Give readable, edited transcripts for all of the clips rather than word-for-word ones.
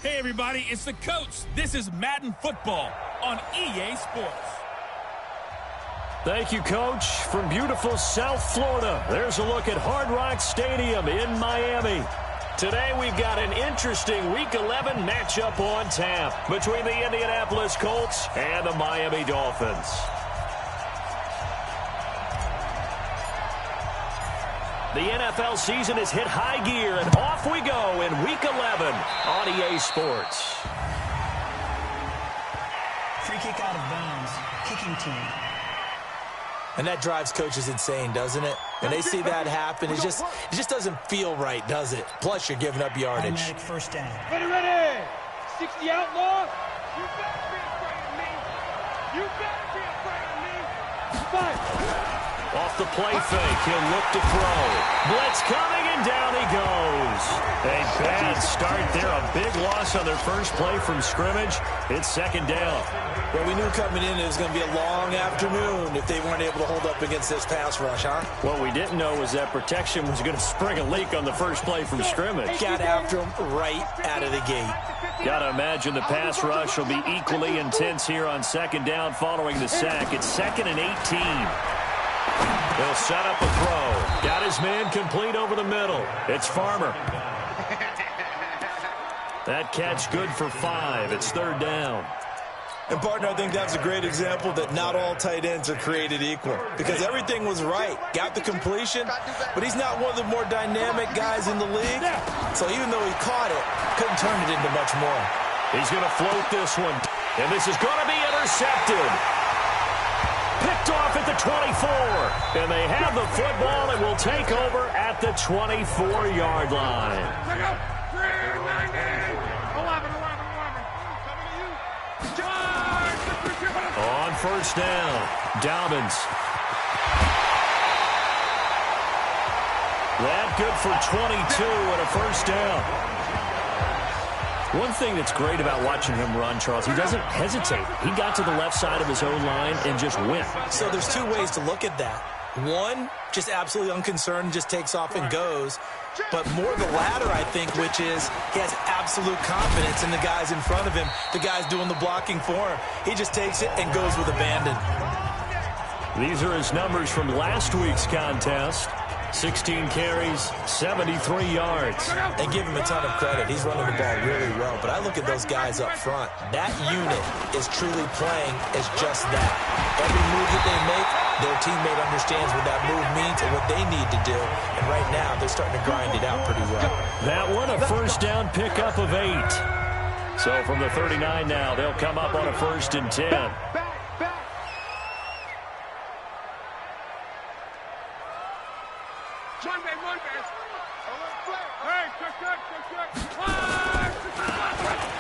Hey everybody, it's the coach. This is Madden Football on EA Sports. Thank you, Coach. From beautiful South Florida, there's a look at Hard Rock Stadium in Miami. Today we've got an interesting Week 11 matchup on tap between the Indianapolis Colts and the Miami Dolphins. The NFL season has hit high gear, and off we go in Week 11 on EA Sports. Free kick out of bounds, kicking team. And that drives coaches insane, doesn't it? When they see that happen, it just doesn't feel right, does it? Plus, you're giving up yardage. Automatic first down. Ready! 60 outlaw. You better be afraid of me. You better be afraid of me. Fight. Off the play fake, he'll look to throw. Blitz coming, and down he goes. A bad start there, a big loss on their first play from scrimmage. It's second down. Well, we knew coming in it was going to be a long afternoon if they weren't able to hold up against this pass rush, huh? What we didn't know was that protection was going to spring a leak on the first play from scrimmage. Got after him right out of the gate. Got to imagine the pass rush will be equally intense here on second down following the sack. It's 2nd and 18. He'll set up a throw. Got his man complete over the middle. It's Farmer. That catch good for 5. It's third down. And, partner, I think that's a great example that not all tight ends are created equal. Because everything was right. Got the completion, but he's not one of the more dynamic guys in the league. So even though he caught it, couldn't turn it into much more. He's going to float this one. And this is going to be intercepted. Picked off at the 24. And they have the football and will take over at the 24-yard line. On first down, Dobbins. That good for 22 and a first down. One thing that's great about watching him run, Charles, he doesn't hesitate. He got to the left side of his own line and just went. So there's two ways to look at that. One, just absolutely unconcerned, just takes off and goes. But more the latter, I think, which is he has absolute confidence in the guys in front of him, the guys doing the blocking for him. He just takes it and goes with abandon. These are his numbers from last week's contest. 16 carries, 73 yards. And give him a ton of credit. He's running the ball really well. But I look at those guys up front. That unit is truly playing as just that. Every move that they make, their teammate understands what that move means and what they need to do. And right now, they're starting to grind it out pretty well. That one, a first down pickup of 8. So from the 39 now, they'll come up on a 1st and 10.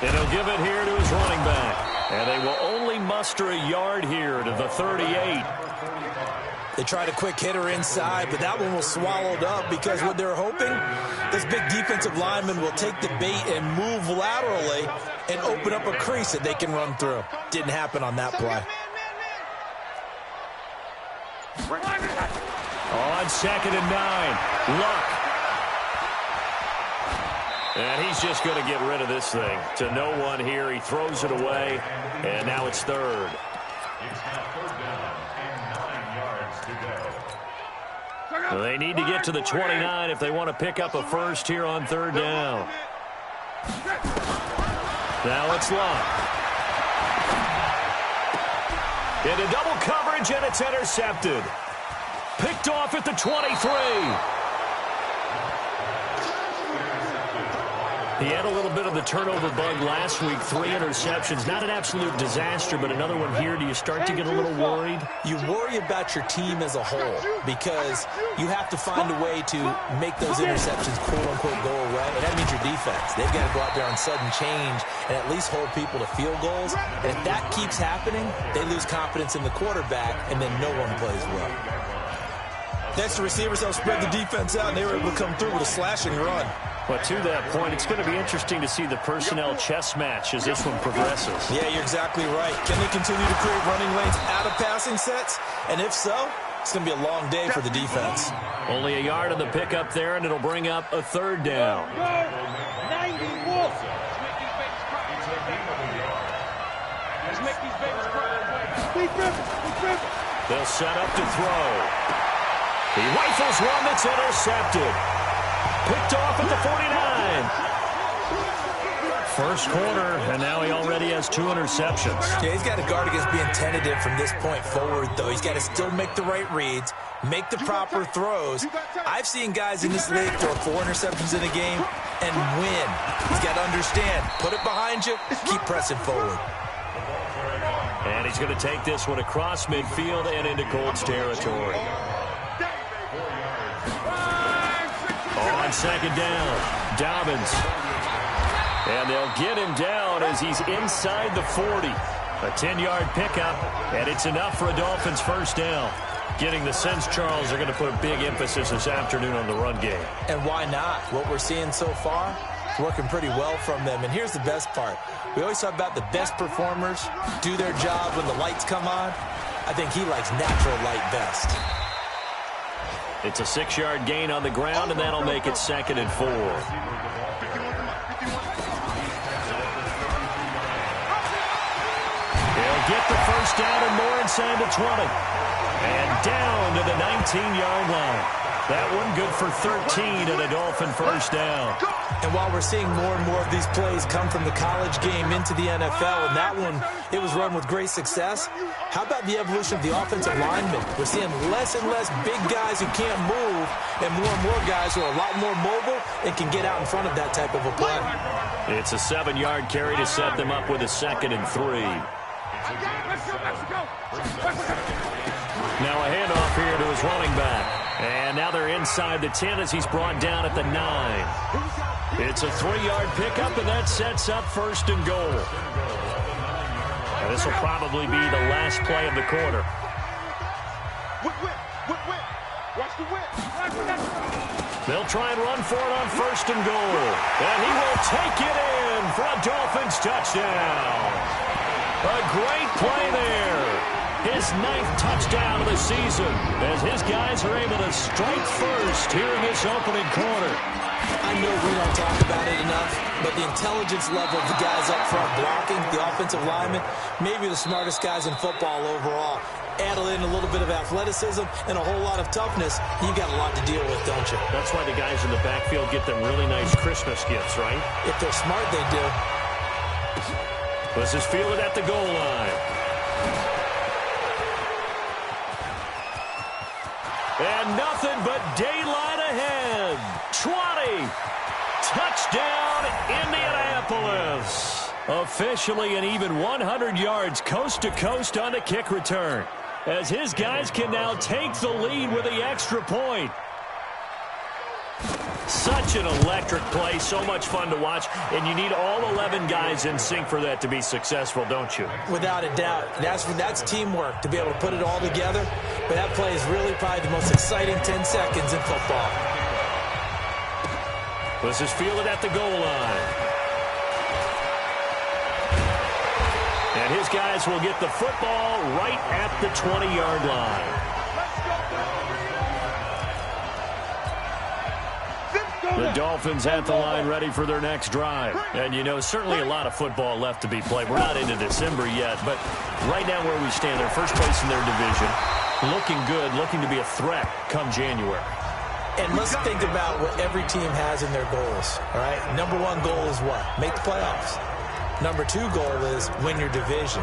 And he'll give it here to his running back. And they will only muster a yard here to the 38. They tried a quick hitter inside, but that one was swallowed up because what they're hoping, this big defensive lineman will take the bait and move laterally and open up a crease that they can run through. Didn't happen on that play. On 2nd and 9, Luck. And he's just going to get rid of this thing. To no one here, he throws it away, and now it's 3rd. So they need to get to the 29 if they want to pick up a first here on 3rd down. Now it's Luck. Into double coverage, and it's intercepted. Picked off at the 23. He had a little bit of the turnover bug last week, 3 interceptions. Not an absolute disaster, but another one here. Do you start to get a little worried? You worry about your team as a whole because you have to find a way to make those interceptions, quote-unquote, go away. And that means your defense. They've got to go out there on sudden change and at least hold people to field goals. And if that keeps happening, they lose confidence in the quarterback, and then no one plays well. Next, the receivers help spread the defense out, and they were able to come through with a slashing run. But to that point, it's going to be interesting to see the personnel chess match as this one progresses. Yeah, you're exactly right. Can they continue to create running lanes out of passing sets? And if so, It's going to be a long day for the defense. Only a yard on the pickup there, and it'll bring up a third down. 91. Let's make these babies cry. They'll set up to throw. He rifles one that's intercepted. Picked off at the 49. First quarter, and now he already has 2 interceptions. Yeah, he's got to guard against being tentative from this point forward, though. He's got to still make the right reads, make the proper throws. I've seen guys in this league throw 4 interceptions in a game and win. He's got to understand, put it behind you, keep pressing forward. And he's going to take this one across midfield and into Colts territory. On second down, Dobbins. And they'll get him down as he's inside the 40. A 10-yard pickup, and it's enough for a Dolphins first down. Getting the sense, Charles, they're going to put a big emphasis this afternoon on the run game. And why not? What we're seeing so far is working pretty well from them. And here's the best part. We always talk about the best performers do their job when the lights come on. I think he likes natural light best. It's a 6-yard gain on the ground, and that'll make it 2nd and 4. They'll get the first down and more inside the 20. And down to the 19-yard line. That one good for 13 and a Dolphin first down. And while we're seeing more and more of these plays come from the college game into the NFL, and that one, it was run with great success, how about the evolution of the offensive linemen? We're seeing less and less big guys who can't move and more guys who are a lot more mobile and can get out in front of that type of a play. It's a 7-yard carry to set them up with a 2nd and 3. Now a handoff here to his running back. And now they're inside the 10 as he's brought down at the 9. It's a 3-yard pickup, and that sets up 1st and goal. Now this will probably be the last play of the quarter. They'll try and run for it on 1st and goal. And he will take it in for a Dolphins touchdown. A great play there. His 9th touchdown of the season as his guys are able to strike first here in this opening quarter. I know we don't talk about it enough, but the intelligence level of the guys up front blocking, the offensive linemen, maybe the smartest guys in football overall. Add in a little bit of athleticism and a whole lot of toughness, you've got a lot to deal with, don't you? That's why the guys in the backfield get them really nice Christmas gifts, right? If they're smart, they do. This is fielded at the goal line. And nothing but daylight ahead. 20. Touchdown, Indianapolis. Officially an even 100 yards coast to coast on the kick return, as his guys can now take the lead with the extra point. Such an electric play, so much fun to watch, and you need all 11 guys in sync for that to be successful, don't you? Without a doubt. That's teamwork, to be able to put it all together. But that play is really probably the most exciting 10 seconds in football. This is fielded at the goal line. And his guys will get the football right at the 20-yard line. The Dolphins at the line ready for their next drive. And, you know, certainly a lot of football left to be played. We're not into December yet, but right now where we stand, they're first place in their division. Looking good, looking to be a threat come January. And let's think about what every team has in their goals, all right? Number 1 goal is what? Make the playoffs. Number 2 goal is win your division.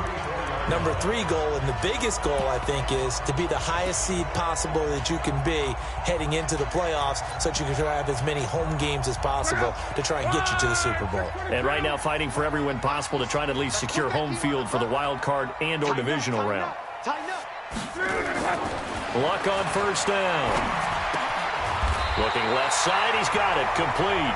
Number 3 goal, and the biggest goal, I think, is to be the highest seed possible that you can be heading into the playoffs so that you can have as many home games as possible to try and get you to the Super Bowl. And right now fighting for every win possible to try to at least secure home field for the wild card and or divisional round. Luck on first down. Looking left side, he's got it, complete.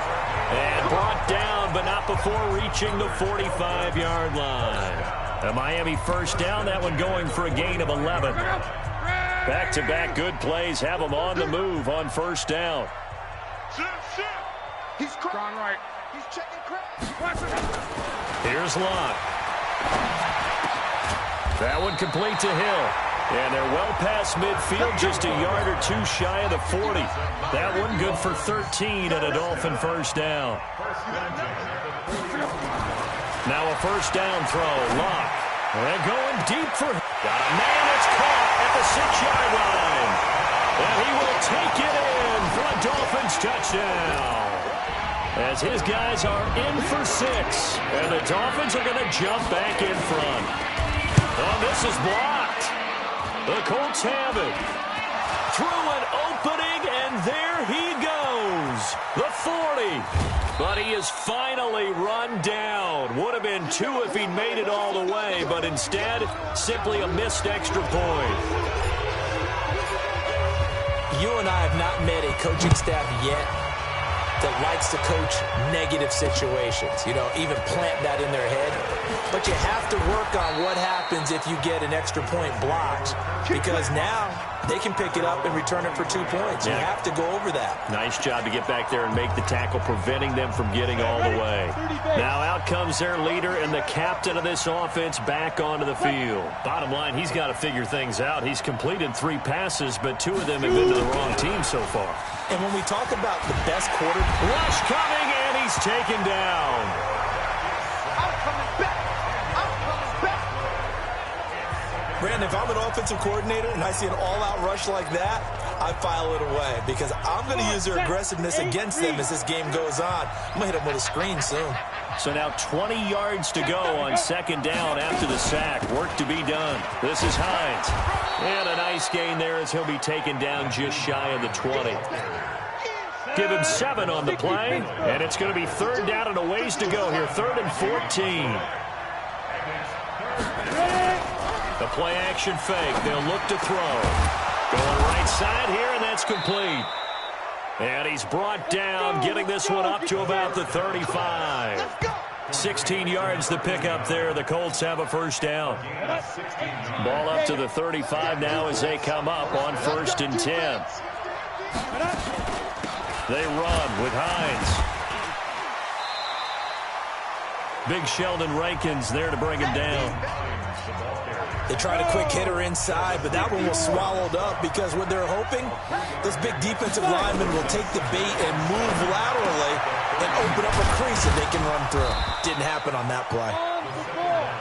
And brought down, but not before reaching the 45-yard line. A Miami first down, that one going for a gain of 11. Back-to-back good plays have them on the move on first down. He's gone right. He's checking crap. Here's Locke. That one complete to Hill. And they're well past midfield, just a yard or two shy of the 40. That one good for 13 and a Dolphin first down. Now a first down throw. Locke. They're going deep for... Got a man that's caught at the 6-yard line. And he will take it in for a Dolphins touchdown. As his guys are in for 6. And the Dolphins are going to jump back in front. Oh, this is blocked. The Colts have it. Through an opening, and there he goes. The 40. But he is finally run down. Would have been 2 if he'd made it all the way, but instead, simply a missed extra point. You and I have not met a coaching staff yet that likes to coach negative situations. You know, even plant that in their head. But you have to work on what happens if you get an extra point blocked, because now they can pick it up and return it for 2 points. You have to go over that. Nice job to get back there and make the tackle, preventing them from getting all the way. Now out comes their leader and the captain of this offense back onto the field. Bottom line, he's got to figure things out. He's completed 3 passes, but 2 of them have been to the wrong team so far. And when we talk about the best quarter... Rush coming, and he's taken down. Brandon, if I'm an offensive coordinator and I see an all-out rush like that, I file it away because I'm going to use their aggressiveness against them as this game goes on. I'm going to hit them with a screen soon. So now 20 yards to go on second down after the sack. Work to be done. This is Hines. And a nice gain there as he'll be taken down just shy of the 20. Give him 7 on the play, and it's going to be third down and a ways to go here. 3rd and 14. The play action fake. They'll look to throw. Going right side here, and that's complete. And he's brought down, getting this one up to about the 35. 16 yards the pick up there. The Colts have a first down. Ball up to the 35 now as they come up on 1st and 10. They run with Hines. Big Sheldon Rankins there to bring him down. They tried a quick hitter inside, but that one was swallowed up because what they're hoping, this big defensive lineman will take the bait and move laterally and open up a crease that they can run through. Didn't happen on that play.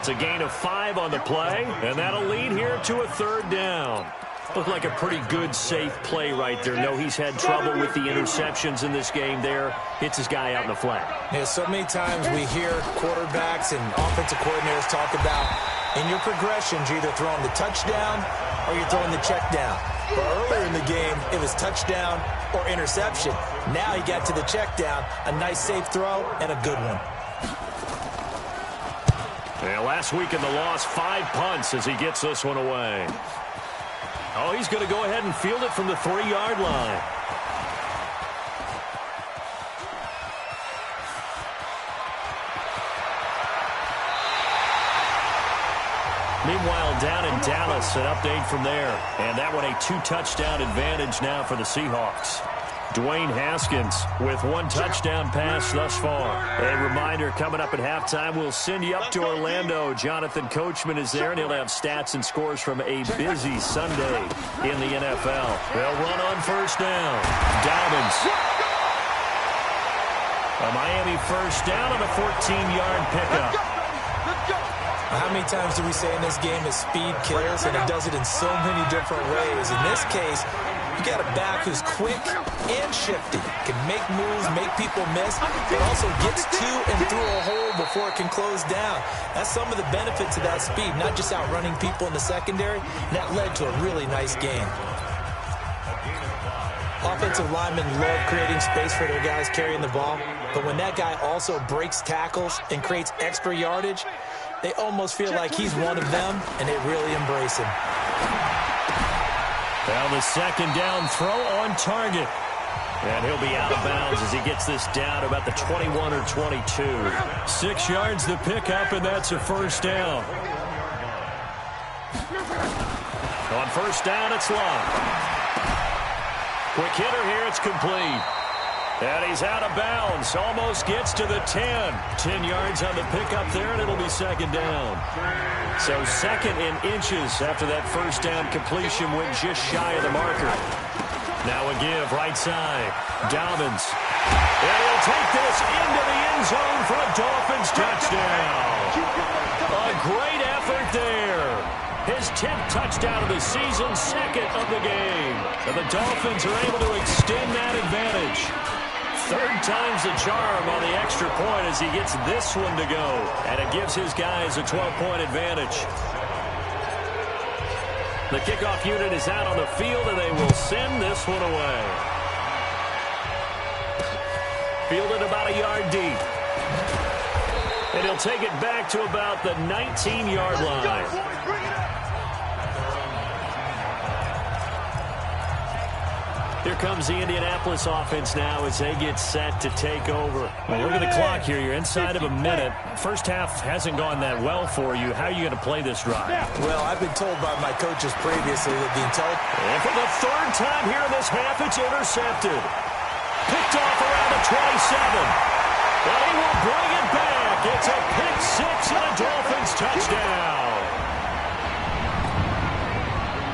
It's a gain of 5 on the play, and that'll lead here to a 3rd down. Looked like a pretty good, safe play right there. No, he's had trouble with the interceptions in this game there. Hits his guy out in the flat. Yeah, so many times we hear quarterbacks and offensive coordinators talk about in your progressions, you're either throwing the touchdown or you're throwing the check down. But earlier in the game, it was touchdown or interception. Now he got to the check down, a nice safe throw, and a good one. Yeah, last week in the loss, 5 punts as he gets this one away. Oh, he's going to go ahead and field it from the 3-yard line. Meanwhile, down in Dallas, an update from there. And that one a 2-touchdown advantage now for the Seahawks. Dwayne Haskins with 1 touchdown pass thus far. A reminder, coming up at halftime, we'll send you up to Orlando. Jonathan Coachman is there, and he'll have stats and scores from a busy Sunday in the NFL. They'll run on first down. Dobbins. A Miami first down on a 14-yard pickup. How many times do we say in this game that speed kills, and it does it in so many different ways? In this case, you got a back who's quick and shifty, can make moves, make people miss, but also gets to and through a hole before it can close down. That's some of the benefits of that speed, not just outrunning people in the secondary. That led to a really nice game. Offensive linemen love creating space for their guys carrying the ball, but when that guy also breaks tackles and creates extra yardage, they almost feel like he's one of them, and they really embrace him. Well, the second down throw on target. And he'll be out of bounds as he gets this down to about the 21 or 22. 6 yards the pickup, and that's a first down. On first down, it's Locke. Quick hitter here, it's complete. And he's out of bounds. Almost gets to the 10. 10 yards on the pickup there, and it'll be second down. So second in inches after that first down completion went just shy of the marker. Now a give right side. Dobbins. And he'll take this into the end zone for a Dolphins touchdown. A great effort there. His 10th touchdown of the season, second of the game. And the Dolphins are able to extend that advantage. Third time's the charm on the extra point as he gets this one to go. And it gives his guys a 12-point advantage. The kickoff unit is out on the field, and they will send this one away. Fielded about a yard deep. And he'll take it back to about the 19-yard line. Here comes the Indianapolis offense now as they get set to take over. Well, look at the clock here. You're inside of a minute. First half hasn't gone that well for you. How are you going to play this drive? Well, I've been told by my coaches previously that the And for the third time here in this half, it's intercepted. Picked off around the 27. But he will bring it back. It's a pick six and a Dolphins touchdown.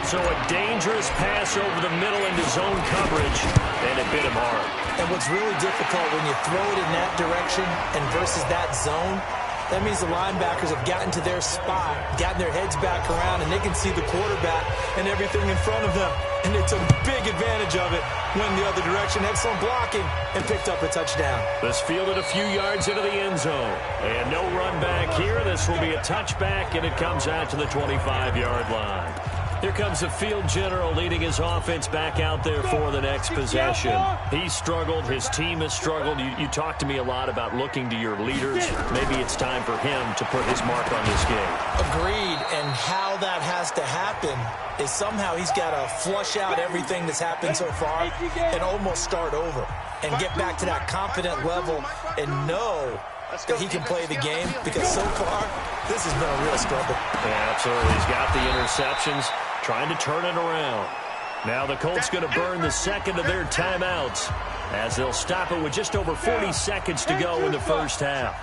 So a dangerous pass over the middle into zone coverage, and it bit him hard. And what's really difficult when you throw it in that direction and versus that zone, that means the linebackers have gotten to their spot, gotten their heads back around, and they can see the quarterback and everything in front of them. And they took big advantage of it, went the other direction, had some blocking, and picked up a touchdown. This fielded a few yards into the end zone. And no run back here. This will be a touchback, and it comes out to the 25-yard line. Here comes the field general leading his offense back out there for the next possession. He struggled. His team has struggled. You talked to me a lot about looking to your leaders. Maybe it's time for him to put his mark on this game. Agreed. And how that has to happen is somehow he's got to flush out everything that's happened so far and almost start over and get back to that confident level and know that he can play the game, because so far this has been a real struggle. Yeah, absolutely. He's got the interceptions, trying to turn it around. Now the Colts going to burn the second of their timeouts as they'll stop it with just over 40 seconds to go in the first half.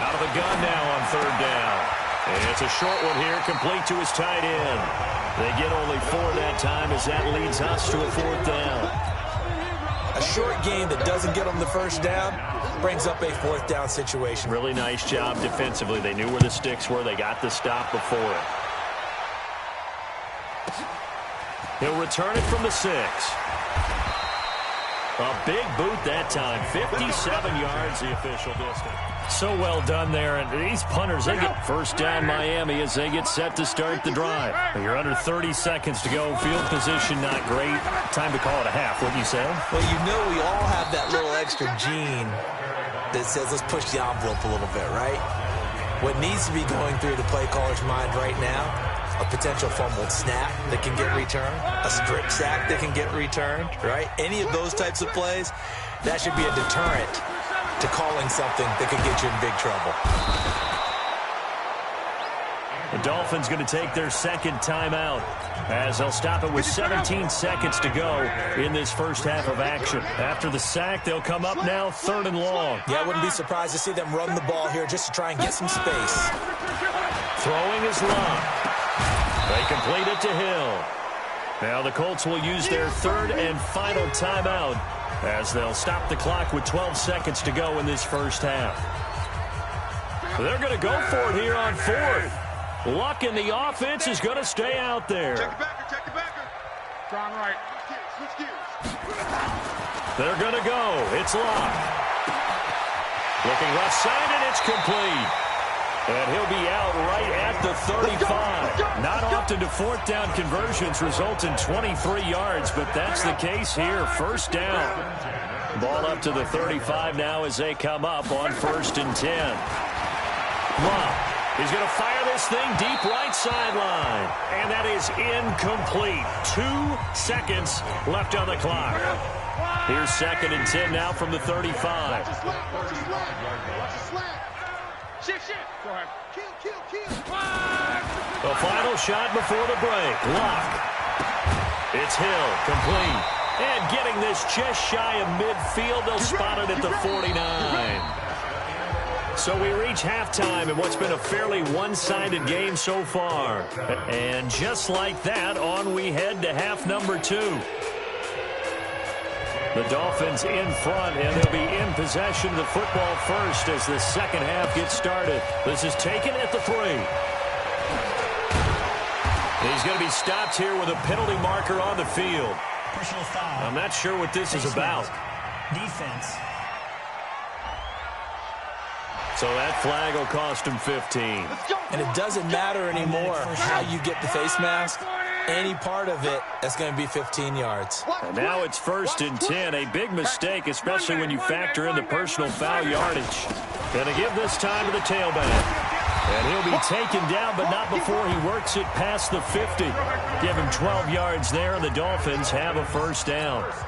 Out of the gun now on third down. And it's a short one here, complete to his tight end. They get only 4 that time as that leads us to a fourth down. A short game that doesn't get them the first down brings up a fourth down situation. Really nice job defensively. They knew where the sticks were. They got the stop before it. He'll return it from the 6. A big boot that time. 57 yards the official distance. So well done there. And these punters, they get first down Miami as they get set to start the drive. You're under 30 seconds to go. Field position not great. Time to call it a half, wouldn't you say? Well, you know we all have that little extra gene that says let's push the envelope a little bit, right? What needs to be going through the play caller's mind right now, a potential fumbled snap that can get returned, a strip sack that can get returned, right? Any of those types of plays, that should be a deterrent to calling something that could get you in big trouble. The Dolphins going to take their second timeout as they'll stop it with 17 seconds to go in this first half of action. After the sack, they'll come up now third and long. Yeah, I wouldn't be surprised to see them run the ball here just to try and get some space. Throwing is long. They complete it to Hill. Now the Colts will use their third and final timeout as they'll stop the clock with 12 seconds to go in this first half. They're going to go for it here on fourth. Luck in the offense is going to stay out there. Check the backer. Strong right. Switch gears. They're going to go. It's locked. Looking left side, and it's complete. And he'll be out right at the 35. Not often do fourth down conversions result in 23 yards, but that's the case here. First down. Ball up to the 35 now as they come up on 1st and 10. Wow. He's going to fire this thing deep right sideline. And that is incomplete. 2 seconds left on the clock. Here's 2nd and 10 now from the 35. Shift. Go ahead. Kill. A final shot before the break. Lock. It's Hill, complete. And getting this just shy of midfield, they'll spot it at the 49. So we reach halftime in what's been a fairly one-sided game so far. And just like that, on we head to half number 2. The Dolphins in front, and they'll be in possession of the football first as the second half gets started. This is taken at the 3. He's going to be stopped here with a penalty marker on the field. Personal foul. I'm not sure what this is about. Defense. So that flag will cost him 15. And it doesn't matter anymore how you get the face mask. Any part of it, that's going to be 15 yards. And now it's 1st and 10. A big mistake, especially when you factor in the personal foul yardage. Going to give this time to the tailback. And he'll be taken down, but not before he works it past the 50. Give him 12 yards there, and the Dolphins have a first down. First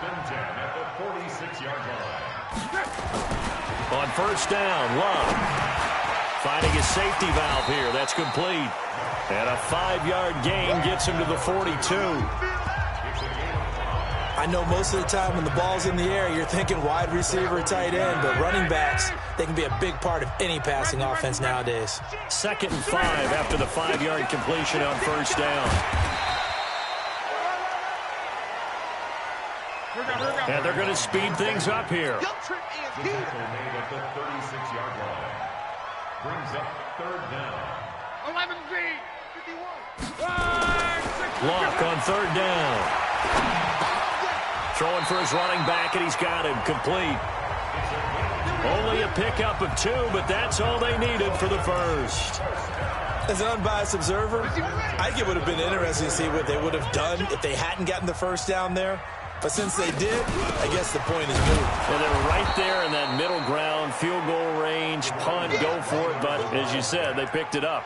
and 10 at the 46-yard line. On first down, Love. Finding his safety valve here. That's complete. And a 5-yard gain gets him to the 42. I know most of the time when the ball's in the air, you're thinking wide receiver, tight end, but running backs, they can be a big part of any passing offense nowadays. 2nd and 5 after the 5-yard completion on first down. And they're going to speed things up here. The tackle made at the 36-yard line. Brings up 3rd down. 11B, 51. Lock on 3rd down. Throwing for his running back, and he's got him complete. Only a pickup of 2, but that's all they needed for the first. As an unbiased observer, I think it would have been interesting to see what they would have done if they hadn't gotten the first down there. But since they did, I guess the point is moved. Well, they were right there in that middle ground, field goal range, punt, go for it. But as you said, they picked it up.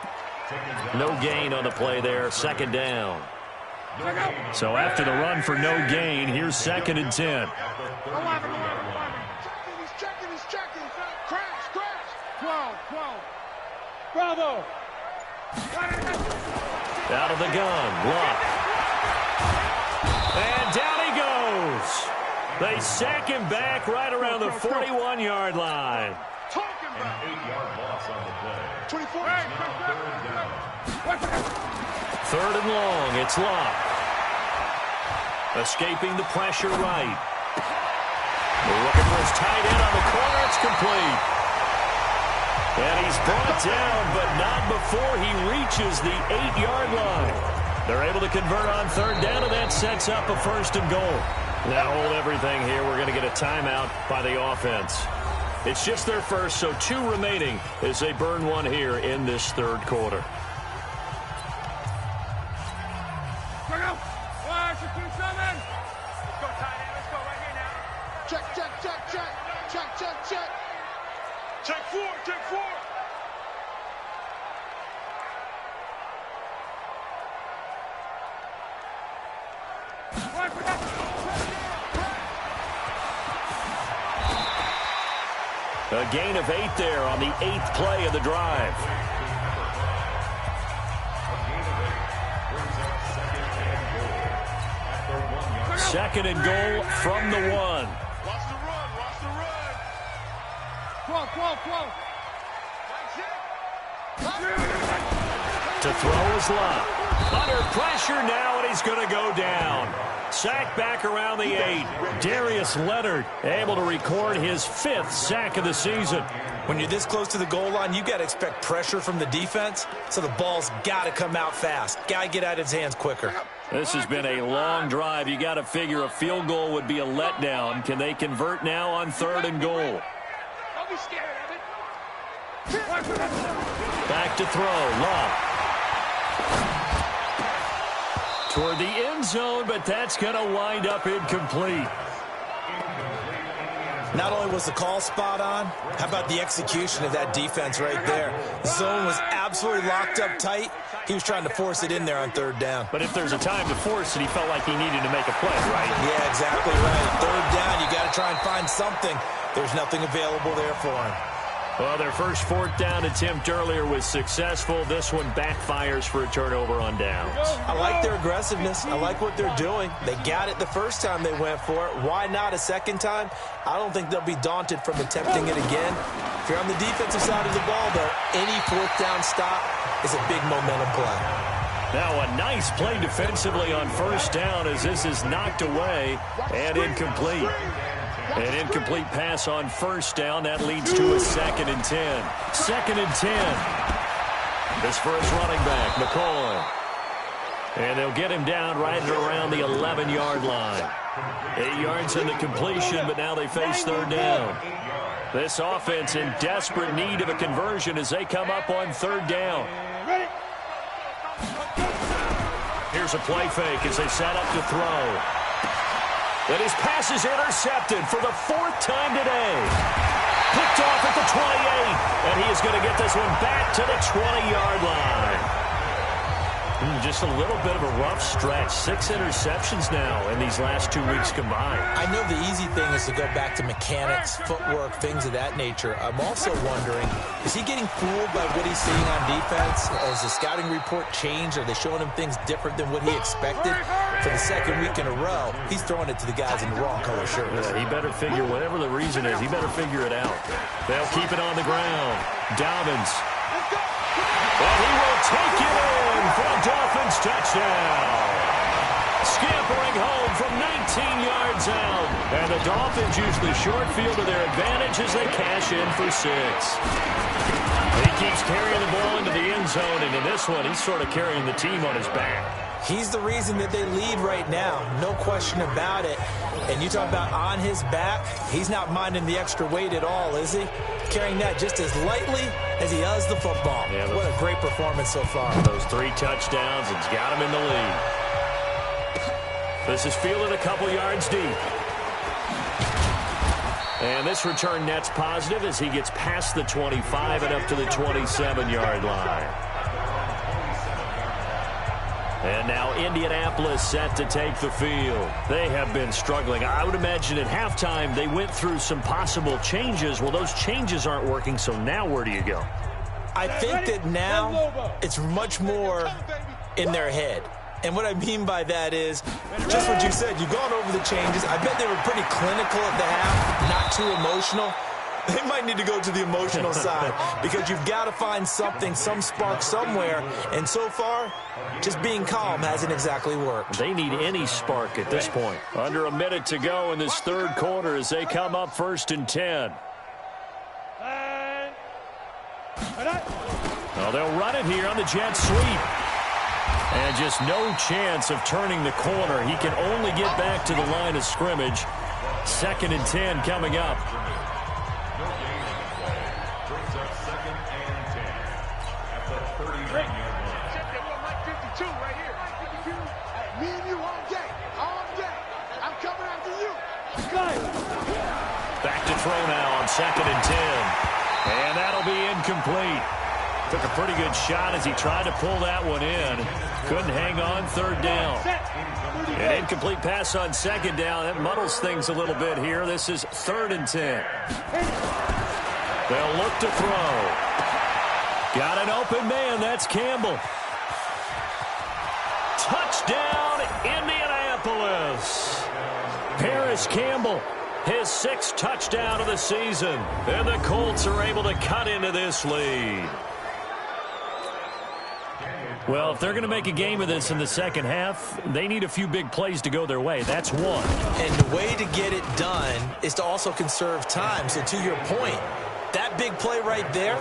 No gain on the play there, 2nd down. So after the run for no gain, here's 2nd and 10. 11. He's checking. Crash. 12. Bravo. Out of the gun, Lock. And down he goes. They sack him back right around the 41-yard line. Talking An about 8-yard loss on the play. 24. Now 3rd down. 3rd and long, it's Lock. Escaping the pressure right. They're looking for his tight end on the corner. It's complete. And he's brought down, but not before he reaches the 8-yard line. They're able to convert on 3rd down, and that sets up a 1st and goal. Now hold everything here. We're going to get a timeout by the offense. It's just their first, so 2 remaining as they burn one here in this 3rd quarter. Check 4. A gain of 8 there on the 8th play of the drive. Second and goal from the 1. Watch the run. 12. To throw is Love. Under pressure now, and he's going to go down. Sack back around the 8. Darius Leonard able to record his 5th sack of the season. When you're this close to the goal line, you got to expect pressure from the defense, so the ball's got to come out fast. Got to get out of his hands quicker. This has been a long drive. You got to figure a field goal would be a letdown. Can they convert now on 3rd and goal? Don't be scared of it. Back to throw. Love. Toward the end zone, but that's going to wind up incomplete. Not only was the call spot on, how about the execution of that defense right there? The zone was absolutely locked up tight. He was trying to force it in there on 3rd down. But if there's a time to force it, he felt like he needed to make a play, right? Yeah, exactly right. 3rd down, you got to try and find something. There's nothing available there for him. Well, their first fourth down attempt earlier was successful. This one backfires for a turnover on downs. I like their aggressiveness. I like what they're doing. They got it the first time they went for it. Why not a second time? I don't think they'll be daunted from attempting it again. If you're on the defensive side of the ball, though, any fourth down stop is a big momentum play. Now a nice play defensively on first down as this is knocked away and incomplete. An incomplete pass on first down. That leads to a 2nd and 10. 2nd and 10. This for his running back, McCoy. And they'll get him down right at around the 11-yard line. 8 yards in the completion, but now they face third down. This offense in desperate need of a conversion as they come up on third down. Here's a play fake as they set up to throw. But his pass is intercepted for the 4th time today. Picked off at the 28, and he is going to get this one back to the 20-yard line. Just a little bit of a rough stretch. 6 interceptions now in these last 2 weeks combined. I know the easy thing is to go back to mechanics, footwork, things of that nature. I'm also wondering, is he getting fooled by what he's seeing on defense? Has the scouting report changed? Are they showing him things different than what he expected? For the 2nd week in a row, he's throwing it to the guys in the wrong color shirts. Yeah, he better figure, whatever the reason is, he better figure it out. They'll keep it on the ground. Dobbins. And he will take it in for a Dolphins touchdown. Scampering home from 19 yards out. And the Dolphins use the short field to their advantage as they cash in for 6. He keeps carrying the ball into the end zone, and in this one, he's sort of carrying the team on his back. He's the reason that they lead right now, no question about it. And you talk about on his back, he's not minding the extra weight at all, is he? Carrying that just as lightly as he does the football. Yeah, what a great performance so far. Those 3 touchdowns, it's got him in the lead. This is fielded a couple yards deep. And this return net's positive as he gets past the 25 and up to the 27-yard line. And now Indianapolis set to take the field. They have been struggling. I would imagine at halftime they went through some possible changes. Well, those changes aren't working, so now where do you go? I think that now it's much more in their head. And what I mean by that is just what you said. You've gone over the changes. I bet they were pretty clinical at the half, not too emotional. They might need to go to the emotional side because you've got to find something, some spark somewhere. And so far, just being calm hasn't exactly worked. They need any spark at this point. Under a minute to go in this third quarter as they come up 1st and 10. Well, they'll run it here on the jet sweep. And just no chance of turning the corner. He can only get back to the line of scrimmage. 2nd and 10 coming up. Back to throw now on 2nd and 10. And that'll be incomplete. Took a pretty good shot as he tried to pull that one in. Couldn't hang on 3rd down. An incomplete pass on 2nd down. That muddles things a little bit here. This is 3rd and 10. They'll look to throw. Got an open man. That's Campbell. Touchdown, Indianapolis. Paris Campbell, his 6th touchdown of the season. And the Colts are able to cut into this lead. Well, if they're going to make a game of this in the second half, they need a few big plays to go their way. That's one. And the way to get it done is to also conserve time. So to your point, that big play right there,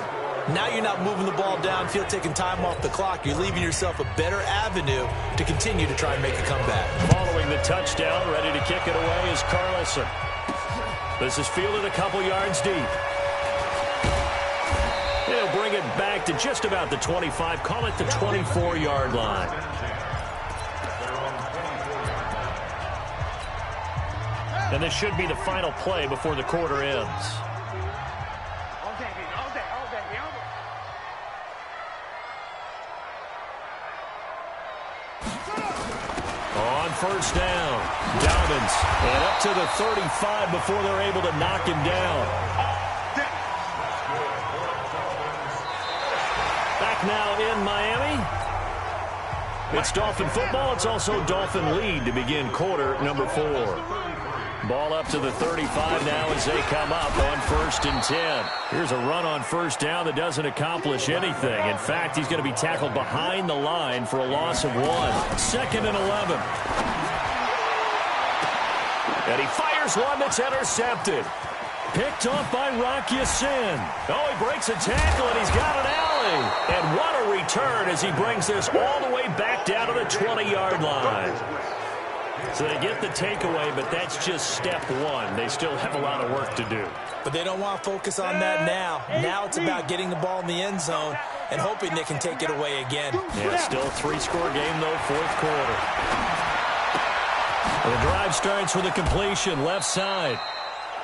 now you're not moving the ball downfield, taking time off the clock. You're leaving yourself a better avenue to continue to try and make a comeback. Following the touchdown, ready to kick it away is Carlson. This is fielded a couple yards deep. He'll bring it back to just about the 25, call it the 24-yard line. And this should be the final play before the quarter ends. On 1st down, Dobbins, and up to the 35 before they're able to knock him down. now in Miami. It's Dolphin football. It's also Dolphin lead to begin quarter number 4. Ball up to the 35 now as they come up on 1st and 10. Here's a run on first down that doesn't accomplish anything. In fact, he's going to be tackled behind the line for a loss of 1. 2nd and 11. And he fires one that's intercepted. Picked off by Rocky Sin. Oh, he breaks a tackle, and he's got an alley. And what a return as he brings this all the way back down to the 20-yard line. So they get the takeaway, but that's just step 1. They still have a lot of work to do. But they don't want to focus on that now. Now it's about getting the ball in the end zone and hoping they can take it away again. Yeah, still a 3-score game, though, 4th quarter. The drive starts with a completion, left side.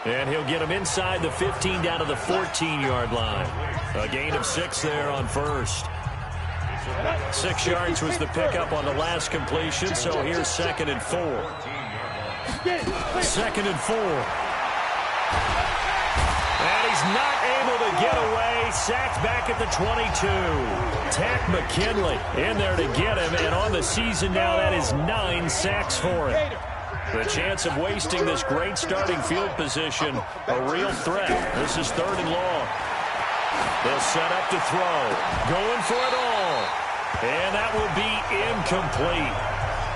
And he'll get him inside the 15 down to the 14-yard line. A gain of 6 there on first. 6 yards was the pickup on the last completion, so here's 2nd and 4. 2nd and 4. And he's not able to get away. Sacked back at the 22. Tack McKinley in there to get him, and on the season now, that is 9 sacks for him. The chance of wasting this great starting field position, a real threat. This is 3rd and long. They'll set up to throw. Going for it all. And that will be incomplete.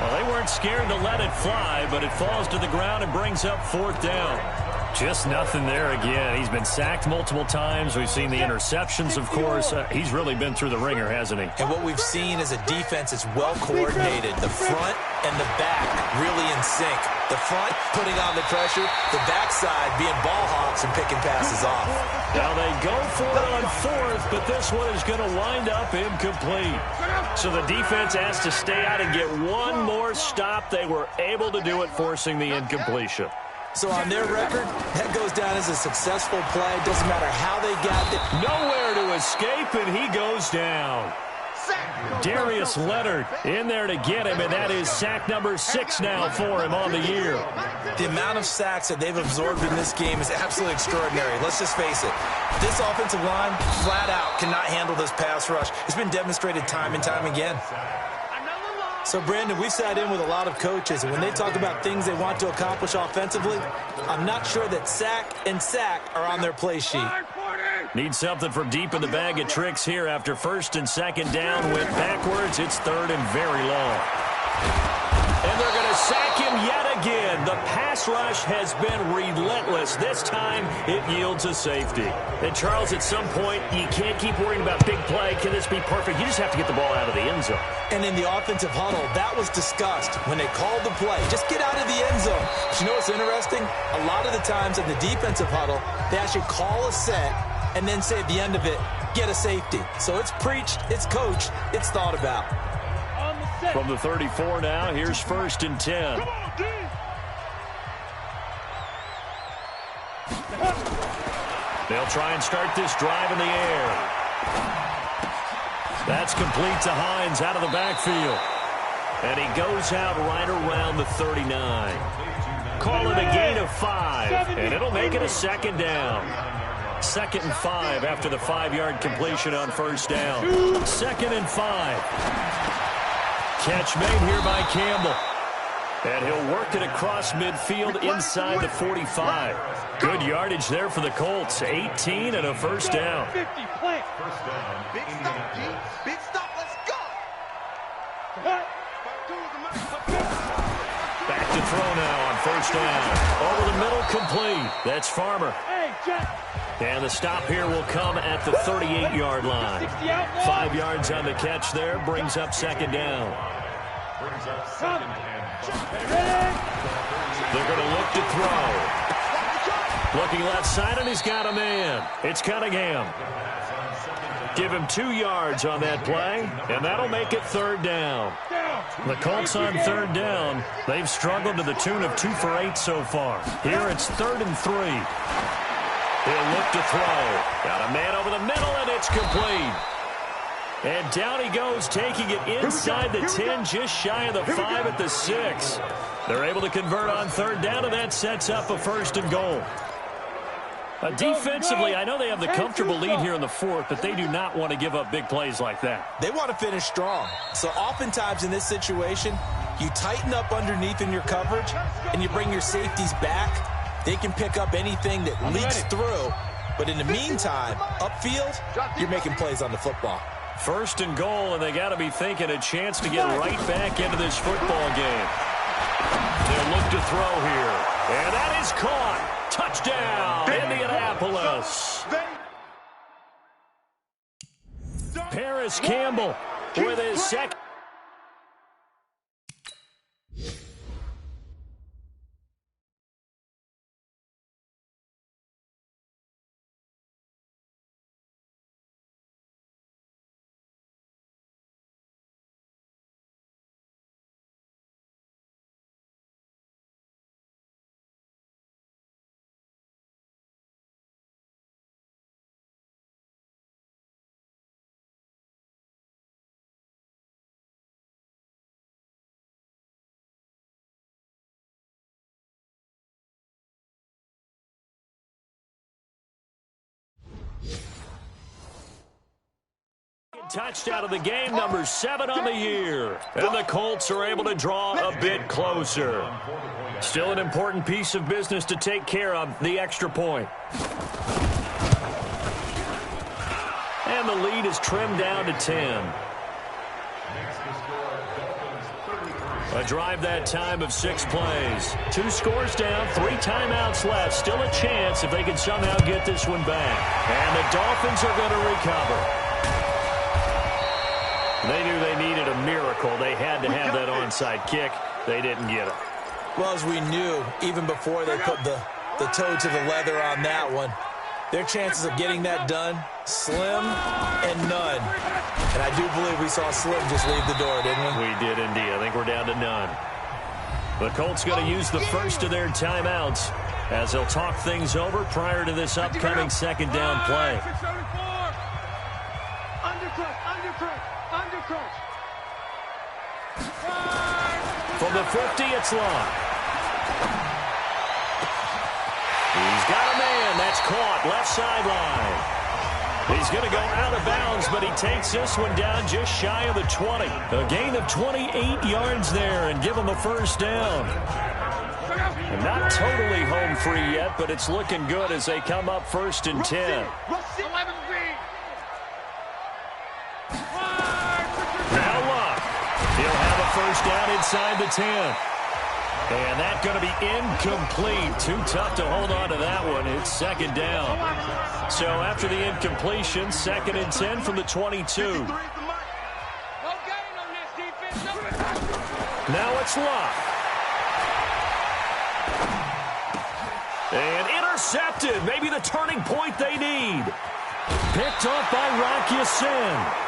Well, they weren't scared to let it fly, but it falls to the ground and brings up 4th down. Just nothing there again. He's been sacked multiple times. We've seen the interceptions, of course. He's really been through the ringer, hasn't he? And what we've seen is a defense that's well coordinated. The front and the back really in sync. The front putting on the pressure, the backside being ball hawks and picking passes off. Now they go for it on 4th, but this one is going to wind up incomplete. So the defense has to stay out and get one more stop. They were able to do it, forcing the incompletion. So on their record, that goes down as a successful play. Doesn't matter how they got it. Nowhere to escape, and he goes down. Darius Leonard in there to get him, and that is sack number 6 now for him on the year. The amount of sacks that they've absorbed in this game is absolutely extraordinary. Let's just face it. This offensive line, flat out, cannot handle this pass rush. It's been demonstrated time and time again. So, Brandon, we've sat in with a lot of coaches, and when they talk about things they want to accomplish offensively, I'm not sure that sack and sack are on their play sheet. Need something from deep in the bag of tricks here after 1st and 2nd down. Went backwards. It's 3rd and very long. And they're going to sack him yet again. The pass rush has been relentless. This time, it yields a safety. And, Charles, at some point, you can't keep worrying about big play. Can this be perfect? You just have to get the ball out of the end zone. And in the offensive huddle, that was discussed when they called the play. Just get out of the end zone. But you know what's interesting? A lot of the times in the defensive huddle, they actually call a set and then say at the end of it, get a safety. So it's preached, it's coached, it's thought about. From the 34 now, here's 1st and 10. They'll try and start this drive in the air. That's complete to Hines out of the backfield. And he goes out right around the 39. Call it a gain of 5, and it'll make it a 2nd down. 2nd and 5 after the 5-yard completion on 1st down. 2nd and 5. Catch made here by Campbell. And he'll work it across midfield inside the 45. Good yardage there for the Colts. 18 and a 1st down. Big stop, G. Big stop, let's go. Back to throw now on 1st down. Over the middle, complete. That's Farmer. And the stop here will come at the 38-yard line. 5 yards on the catch there. Brings up 2nd down. They're going to look to throw. Looking left side, and he's got a man. It's Cunningham. Give him 2 yards on that play, and that'll make it 3rd down. The Colts on 3rd down. They've struggled to the tune of 2 for 8 so far. Here it's 3rd and 3. He'll look to throw. Got a man over the middle, and it's complete. And down he goes, taking it inside the 10, just shy of the 5 at the 6. They're able to convert on 3rd down, and that sets up a 1st and goal. Defensively, I know they have the comfortable lead here in the fourth, but they do not want to give up big plays like that. They want to finish strong. So oftentimes in this situation, you tighten up underneath in your coverage, and you bring your safeties back. They can pick up anything that leaks through. But in the meantime, upfield, you're making plays on the football. First and goal, and they got to be thinking a chance to get right back into this football game. They'll look to throw here. And that is caught. Touchdown, Indianapolis. Paris Campbell with his second. Touchdown of the game, number 7 on the year. And the Colts are able to draw a bit closer. Still an important piece of business to take care of, the extra point. And the lead is trimmed down to 10. A drive that time of 6 plays. 2 scores down, 3 timeouts left. Still a chance if they can somehow get this one back. And the Dolphins are going to recover. They knew they needed a miracle. They had to have that onside kick. They didn't get it. Well, as we knew, even before they put the toe to the leather on that one, their chances of getting that done, slim and none. And I do believe we saw Slim just leave the door, didn't we? We did indeed. I think we're down to none. The Colts going to use the first of their timeouts as they'll talk things over prior to this upcoming second down play. From the 50, it's Long. He's got a man. That's caught. Left sideline. He's going to go out of bounds, but he takes this one down just shy of the 20. A gain of 28 yards there and give him a first down. And not totally home free yet, but it's looking good as they come up first and 10. First down inside the 10. And that's going to be incomplete. Too tough to hold on to that one. It's second down. So after the incompletion, second and 10 from the 22. Now it's Luck. And intercepted. Maybe the turning point they need. Picked off by Rock Ya-Sin.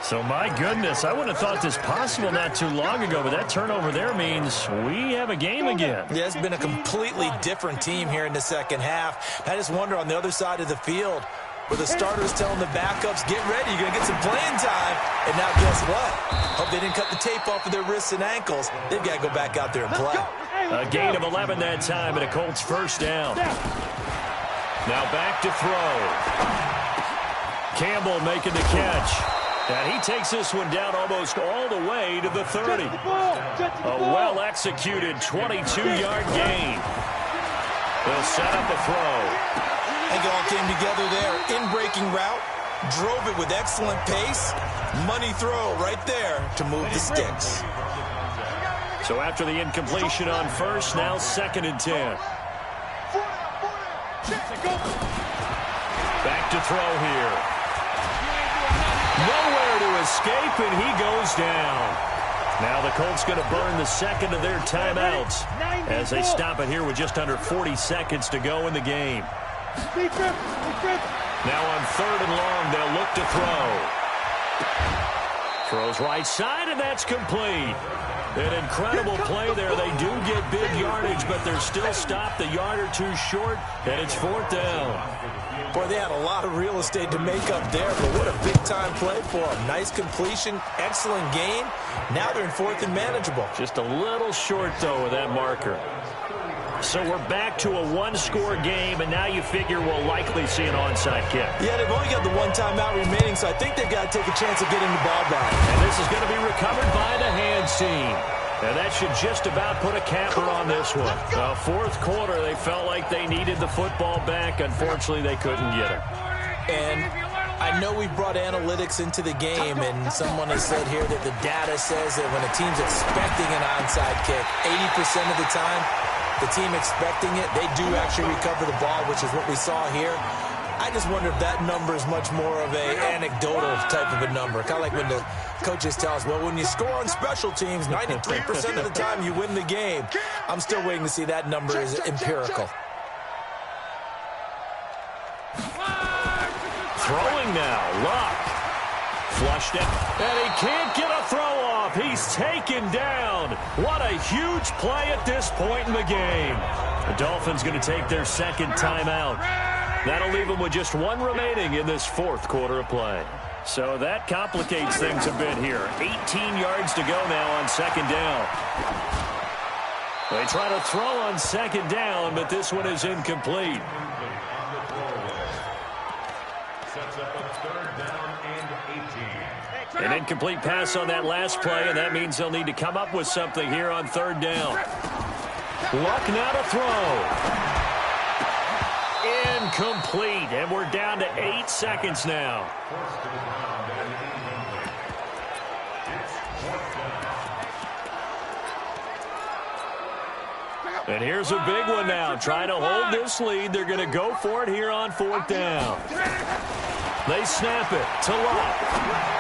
So, my goodness, I wouldn't have thought this possible not too long ago, but that turnover there means we have a game again. Yeah, it's been a completely different team here in the second half. I just wonder on the other side of the field where the starters telling the backups, get ready, you're going to get some playing time. And now guess what? Hope they didn't cut the tape off of their wrists and ankles. They've got to go back out there and play. A gain of 11 that time and a Colts first down. Now back to throw. Campbell making the catch. And he takes this one down almost all the way to the 30. A well-executed 22-yard gain. They'll set up a throw. I think it all came together there. In-breaking route, drove it with excellent pace. Money throw right there to move the sticks. So after the incompletion on first, now second and 10. Back to throw here. Nowhere to escape, and he goes down. Now the Colts going to burn the second of their timeouts as they stop it here with just under 40 seconds to go in the game. Now on third and long, they'll look to throw. Throws right side, and that's complete. An incredible play there. They do get big yardage, but they're still stopped a yard or two short, and it's 4th down. Boy, they had a lot of real estate to make up there, but what a big-time play for them. Nice completion, excellent gain. Now they're in 4th and manageable. Just a little short, though, with that marker. So we're back to a one-score game, and now you figure we'll likely see an onside kick. Yeah, they've only got the one timeout remaining, so I think they've got to take a chance of getting the ball back. And this is going to be recovered by the hands team. And that should just about put a capper on this one. 4th quarter, they felt like they needed the football back. Unfortunately, they couldn't get it. And I know we've brought analytics into the game, and someone has said here that the data says that when a team's expecting an onside kick, 80% of the time, the team expecting it, they do actually recover the ball, which is what we saw here. I just wonder if that number is much more of a anecdotal type of a number. Kind of like when the coaches tell us, well, when you score on special teams, 93% of the time you win the game. I'm still waiting to see that number is empirical. Throwing now, Luck. Flushed it, and he can't get a throw off. He's taken down. What a huge play at this point in the game. The Dolphins going to take their second timeout. That'll leave them with just one remaining in this 4th quarter of play. So that complicates things a bit here. 18 yards to go now on 2nd down. They try to throw on 2nd down, but this one is incomplete. An incomplete pass on that last play, and that means they'll need to come up with something here on 3rd down. Luck now to throw. Incomplete, and we're down to 8 seconds now. And here's a big one now. Trying to hold this lead. They're going to go for it here on 4th down. They snap it to Luck.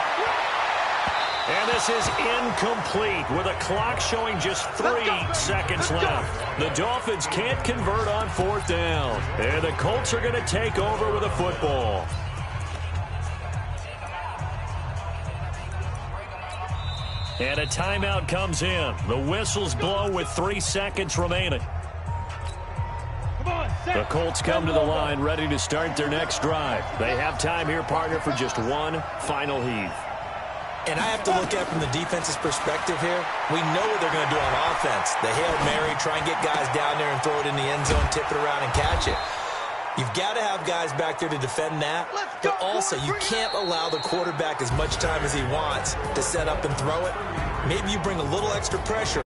And this is incomplete with a clock showing just 3 seconds left. The Dolphins can't convert on 4th down. And the Colts are going to take over with a football. And a timeout comes in. The whistles blow with 3 seconds remaining. The Colts come to the line ready to start their next drive. They have time here, partner, for just one final heave. And I have to look at it from the defense's perspective here. We know what they're going to do on offense. The Hail Mary, try and get guys down there and throw it in the end zone, tip it around and catch it. You've got to have guys back there to defend that. But also, you can't allow the quarterback as much time as he wants to set up and throw it. Maybe you bring a little extra pressure